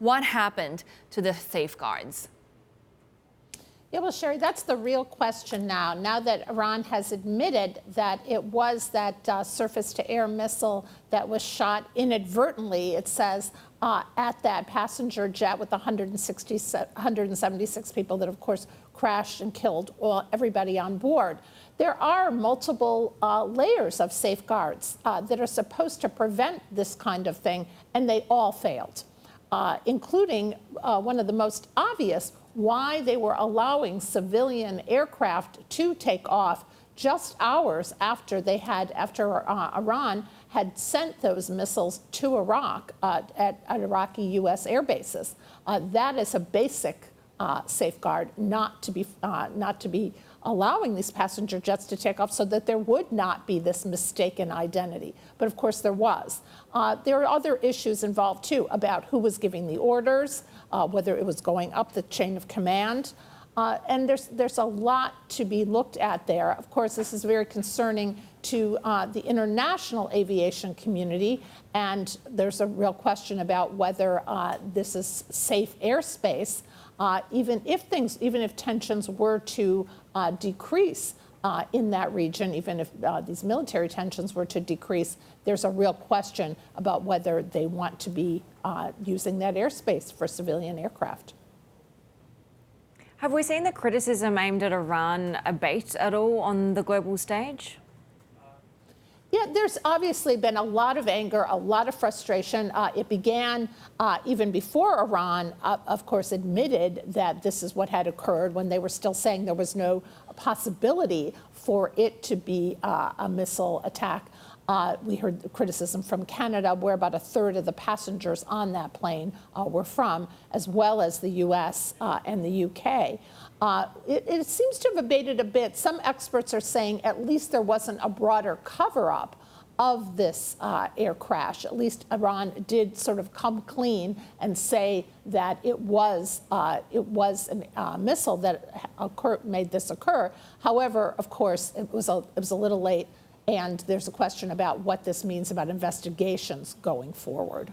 What happened to the safeguards? Yeah, well, Sherry, that's the real question now. Now that Iran has admitted that it was that surface-to-air missile that was shot inadvertently, it says, at that passenger jet with 176 people that, of course, crashed and killed everybody on board. There are multiple layers of safeguards that are supposed to prevent this kind of thing, and they all failed, including one of the most obvious, why they were allowing civilian aircraft to take off just hours after Iran had sent those missiles to Iraq at Iraqi U.S. air bases. That is a basic safeguard, not to be allowing these passenger jets to take off so that there would not be this mistaken identity. But of course there was. There are other issues involved too about who was giving the orders, whether it was going up the chain of command. And there's a lot to be looked at there. Of course, this is very concerning to the international aviation community, and there's a real question about whether this is safe airspace. Even if tensions were to decrease in that region, even if these military tensions were to decrease, there's a real question about whether they want to be using that airspace for civilian aircraft. Have we seen the criticism aimed at Iran abate at all on the global stage? Yeah, there's obviously been a lot of anger, a lot of frustration. It began even before Iran, of course, admitted that this is what had occurred, when they were still saying there was no possibility for it to be a missile attack. We heard criticism from Canada, where about a third of the passengers on that plane were from, as well as the U.S. And the U.K. It seems to have abated a bit. Some experts are saying at least there wasn't a broader cover-up of this air crash. At least Iran did sort of come clean and say that it was a missile that made this occur. However, of course, it was a little late. And there's a question about what this means about investigations going forward.